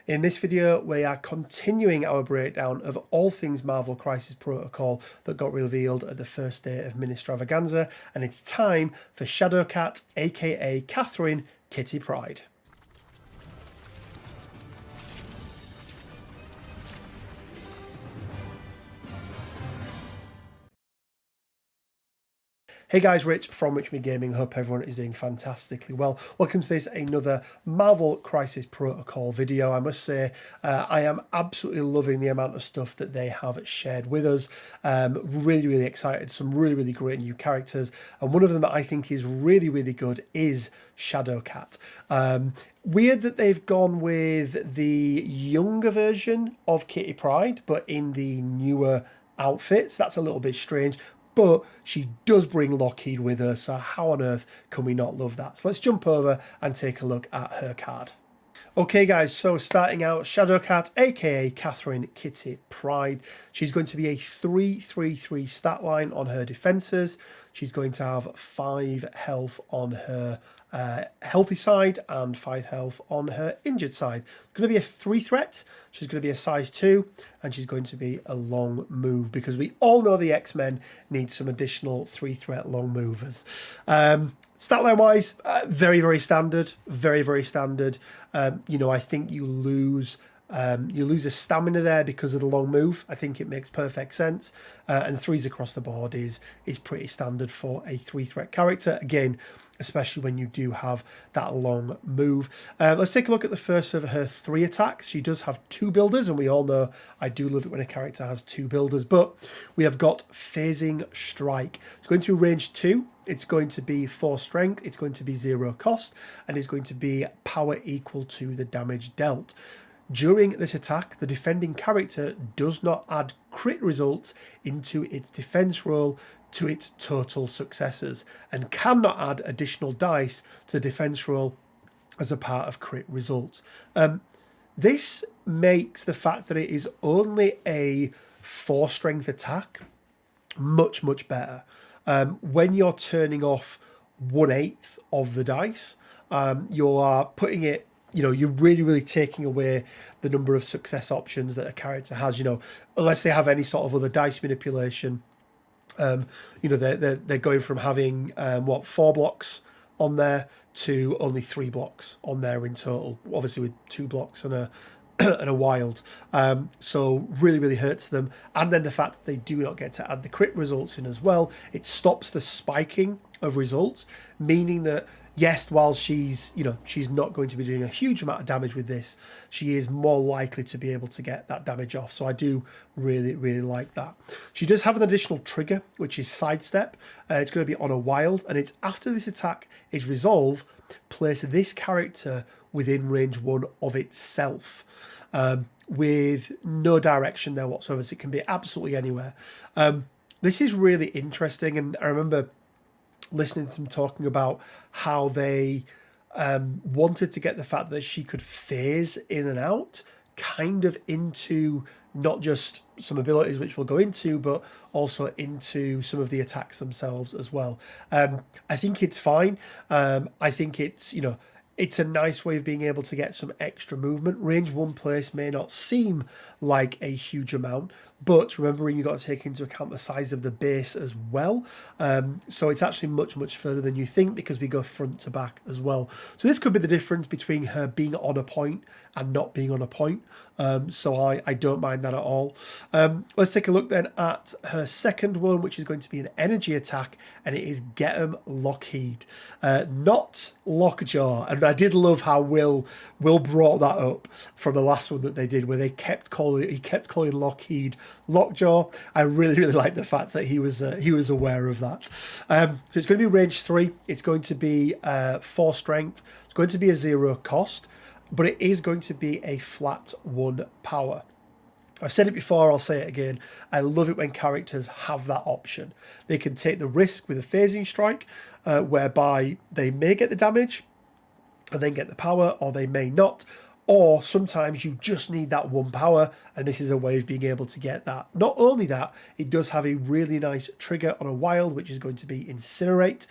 In this video, we are continuing our breakdown of all things Marvel Crisis Protocol that got revealed at the first day of MiniStravaganza, and it's time for Shadowcat, aka Catherine Kitty Pryde. Hey guys, Rich from Rich Me Gaming. Hope everyone is doing fantastically well. Welcome to this, another Marvel Crisis Protocol video. I must say, I am absolutely loving the amount of stuff that they have shared with us. Really excited. Some really great new characters. And one of them that I think is really good is Shadowcat. Weird that they've gone with the younger version of Kitty Pryde, but in the newer outfits. That's a little bit strange. But she does bring Lockheed with her, so how on earth can we not love that? So let's jump over and take a look at her card. Okay guys, so starting out, Shadowcat, aka Catherine Kitty Pryde. She's going to be a 3/3/3 stat line on her defences. She's going to have 5 health on her healthy side and 5 health on her injured side. Going to be a 3 threat. She's going to be a size 2, and she's going to be a long move because we all know the X-Men need some additional 3 threat long movers. Stat line wise, very standard, very standard. You know, I think you lose a stamina there because of the long move. I think it makes perfect sense. And 3s across the board is pretty standard for a 3 threat character. Again, especially when you do have that long move. Let's take a look at the first of her 3 attacks. She does have 2 builders, and we all know I do love it when a character has 2 builders, but we have got Phasing Strike. It's going to be range 2. It's going to be 4 strength. It's going to be 0 cost, and it's going to be power equal to the damage dealt. During this attack, the defending character does not add crit results into its defense roll to its total successes and cannot add additional dice to the defense roll as a part of crit results. This makes the fact that it is only a 4 strength attack much better. When you're turning off 1/8 of the dice, you are putting it, you know, you're really taking away the number of success options that a character has, you know, unless they have any sort of other dice manipulation. You know, they're going from having 4 blocks on there to only 3 blocks on there in total, obviously with 2 blocks and a and a wild. So really hurts them. And then the fact that they do not get to add the crit results in as well, it stops the spiking of results, meaning that yes, while she's not going to be doing a huge amount of damage with this, she is more likely to be able to get that damage off. So I do really like that. She does have an additional trigger, which is Sidestep. It's going to be on a wild, and it's after this attack is resolved, place this character within range 1 of itself, with no direction there whatsoever. So it can be absolutely anywhere. This is really interesting, and I remember listening to them talking about how they wanted to get the fact that she could phase in and out kind of into not just some abilities, which we'll go into, but also into some of the attacks themselves as well. I think it's fine. I think it's, you know, it's a nice way of being able to get some extra movement. Range 1 place may not seem like a huge amount, but remembering you've got to take into account the size of the base as well. So it's actually much further than you think because we go front to back as well. So this could be the difference between her being on a point and not being on a point. So I don't mind that at all. Let's take a look then at her second one, which is going to be an energy attack, and it is Get 'em Lockheed, not Lockjaw. And I did love how Will brought that up from the last one that they did, where he kept calling Lockheed Lockjaw. I really like the fact that he was aware of that. So it's going to be range 3. It's going to be 4 strength. It's going to be a 0 cost, but it is going to be a flat 1 power. I've said it before, I'll say it again. I love it when characters have that option. They can take the risk with a phasing strike, whereby they may get the damage and then get the power, or they may not, Or sometimes you just need that 1 power, and this is a way of being able to get that. Not only that, it does have a really nice trigger on a wild, which is going to be Incinerate,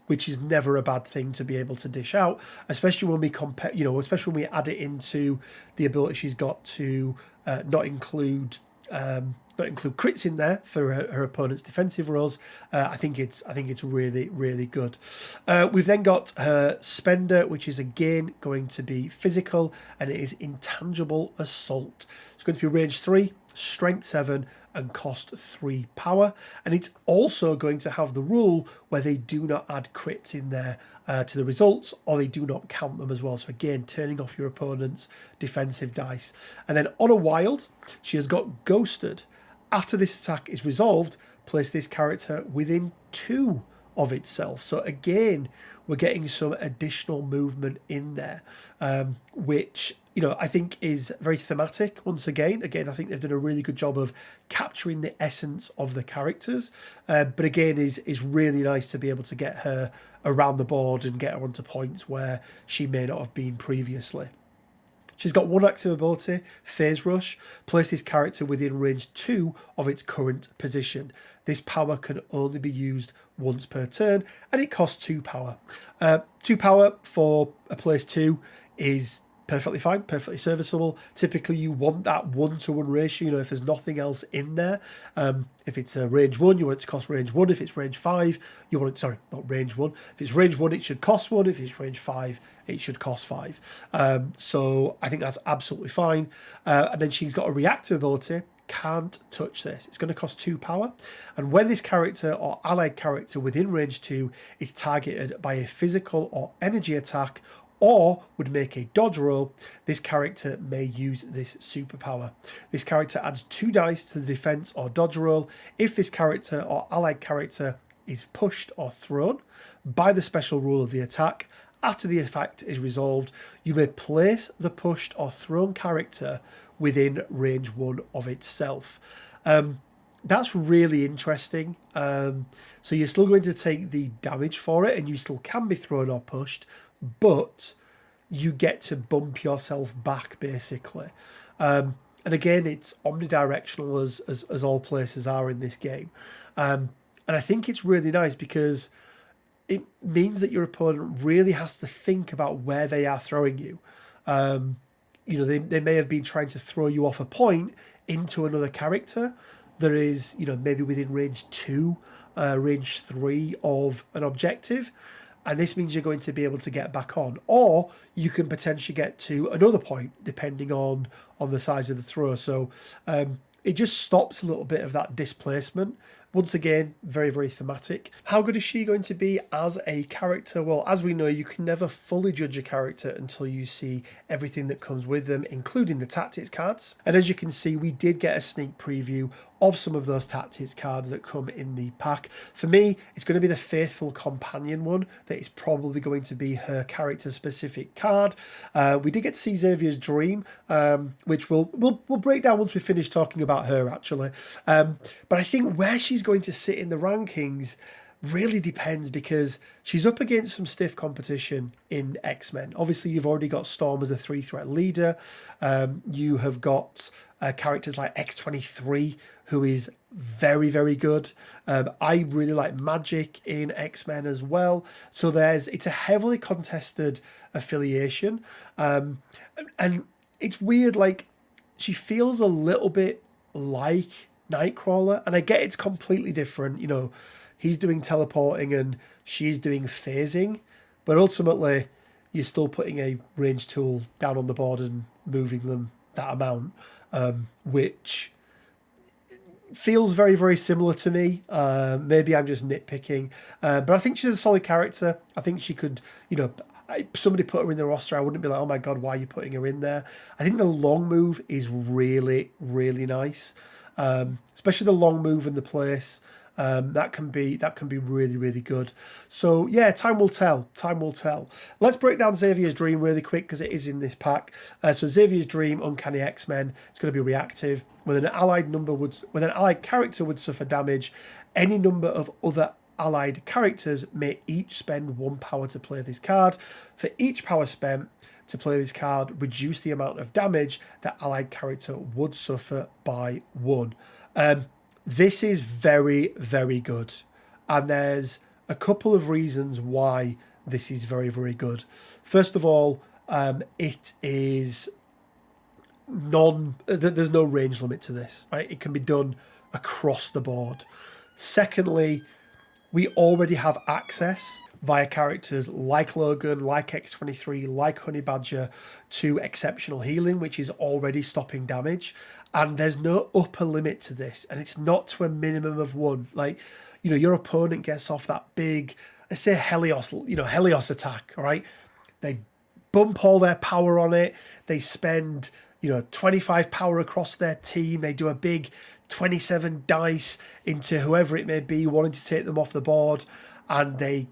which is never a bad thing to be able to dish out, especially when we compare, especially when we add it into the ability she's got to not include crits in there for her opponent's defensive rolls. I think it's really, really good. We've then got her Spender, which is again going to be physical, and it is Intangible Assault. It's going to be range 3, strength 7, and cost 3 power. And it's also going to have the rule where they do not add crits in there to the results, or they do not count them as well. So again, turning off your opponent's defensive dice. And then on a wild, she has got Ghosted. After this attack is resolved, place this character within 2 of itself. So again, we're getting some additional movement in there, which, I think is very thematic. Once again, I think they've done a really good job of capturing the essence of the characters. But again, is really nice to be able to get her around the board and get her onto points where she may not have been previously. She's got 1 active ability, Phase Rush. Place this character within range 2 of its current position. This power can only be used once per turn, and it costs 2 power. 2 power for a place 2 is perfectly fine, perfectly serviceable. Typically, you want that 1-to-1 ratio, if there's nothing else in there. If it's a range 1, you want it to cost range 1. If it's range 5, you want it, sorry, not range 1. If it's range 1, it should cost 1. If it's range 5, it should cost 5. So I think that's absolutely fine. And then she's got a reactive ability. Can't touch this. It's going to cost 2 power. And when this character or allied character within range 2 is targeted by a physical or energy attack, or would make a dodge roll, this character may use this superpower. This character adds 2 dice to the defense or dodge roll if this character or allied character is pushed or thrown by the special rule of the attack. After the effect is resolved, you may place the pushed or thrown character within range 1 of itself. That's really interesting. So you're still going to take the damage for it, and you still can be thrown or pushed, but you get to bump yourself back, basically. And again, it's omnidirectional as all places are in this game. And I think it's really nice because it means that your opponent really has to think about where they are throwing you. They may have been trying to throw you off a point into another character that is, maybe within range 2, range 3 of an objective. And this means you're going to be able to get back on. Or you can potentially get to another point, depending on the size of the throw. So it just stops a little bit of that displacement. Once again, very, very thematic. How good is she going to be as a character? Well, as we know, you can never fully judge a character until you see everything that comes with them, including the tactics cards. And as you can see, we did get a sneak preview of some of those tactics cards that come in the pack. For me, it's going to be the Faithful Companion one that is probably going to be her character-specific card. We did get to see Xavier's Dream, which we'll break down once we finish talking about her, actually. But I think where she's going to sit in the rankings really depends, because she's up against some stiff competition in X-Men. Obviously, you've already got Storm as a 3-threat leader. You have got characters like X-23, who is very, very good. I really like Magic in X-Men as well. So it's a heavily contested affiliation. And it's weird, like, she feels a little bit like Nightcrawler, and I get it's completely different. He's doing teleporting and she's doing phasing, but ultimately you're still putting a range tool down on the board and moving them that amount, which feels very, very similar to me. Maybe I'm just nitpicking, but I think she's a solid character. I think she could, somebody put her in the roster, I wouldn't be like, oh my God, why are you putting her in there? I think the long move is really, really nice, especially the long move in the place. That can be really, really good. So yeah, time will tell. Let's break down Xavier's Dream really quick, because it is in this pack. So Xavier's Dream, Uncanny X-Men. It's going to be reactive. When an allied character would suffer damage, any number of other allied characters may each spend 1 power to play this card. For each power spent, to play this card, reduce the amount of damage that allied character would suffer by 1. This is very, very good. And there's a couple of reasons why this is very, very good. First of all, it is there's no range limit to this, right? It can be done across the board. Secondly, we already have access via characters like Logan, like X-23, like Honey Badger to exceptional healing, which is already stopping damage. And there's no upper limit to this. And it's not to a minimum of 1. Like, you know, your opponent gets off that big, let's say Helios attack, all right? They bump all their power on it. They spend, 25 power across their team. They do a big 27 dice into whoever it may be, wanting to take them off the board. And they,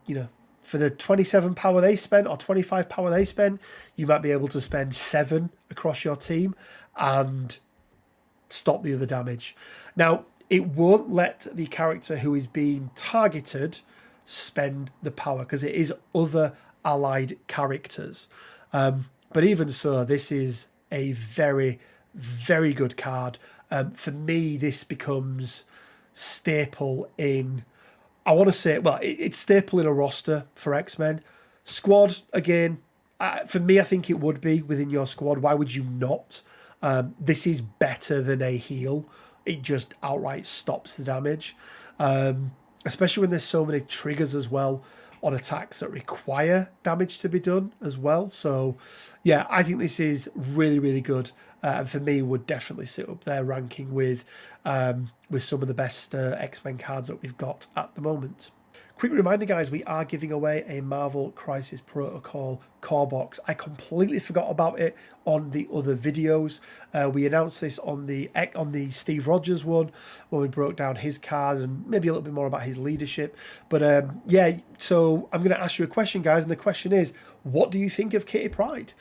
for the 27 power they spent or 25 power they spent, you might be able to spend 7 across your team and stop the other damage. Now, it won't let the character who is being targeted spend the power because it is other allied characters. But even so, this is a very, very good card. For me, this becomes staple in, I want to say, well, it's staple in a roster for X-Men. Squad, again, for me, I think it would be within your squad. Why would you not? This is better than a heal. It just outright stops the damage. Especially when there's so many triggers as well on attacks that require damage to be done as well. So, yeah, I think this is really, really good. And for me, would definitely sit up there ranking with some of the best X-Men cards that we've got at the moment. Quick reminder, guys, we are giving away a Marvel Crisis Protocol core box. I completely forgot about it on the other videos. We announced this on the Steve Rogers one when we broke down his cards and maybe a little bit more about his leadership. But yeah, so I'm going to ask you a question, guys, and the question is, what do you think of Kitty Pryde?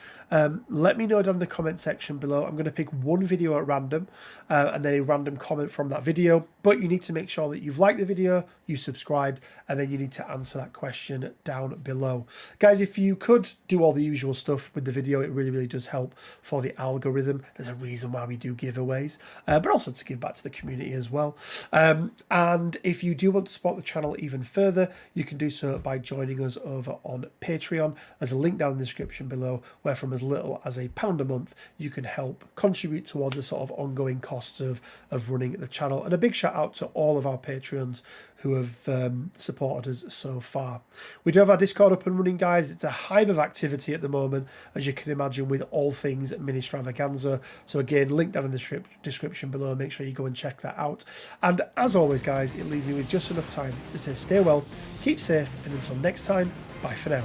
Let me know down in the comment section below. I'm going to pick one video at random and then a random comment from that video. But you need to make sure that you've liked the video, you subscribed, and then you need to answer that question down below. Guys, if you could do all the usual stuff with the video, it really, really does help for the algorithm. There's a reason why we do giveaways, but also to give back to the community as well. And if you do want to support the channel even further, you can do so by joining us over on Patreon. There's a link down in the description below where from as little as £1 a month you can help contribute towards the sort of ongoing costs of running the channel. And a big shout out to all of our Patreons who have supported us so far. We do have our Discord up and running, guys. It's a hive of activity at the moment, as you can imagine, with all things MiniStravaganza. So again, link down in the description below. Make sure you go and check that out. And as always, guys, it leaves me with just enough time to say stay well, keep safe, and until next time, bye for now.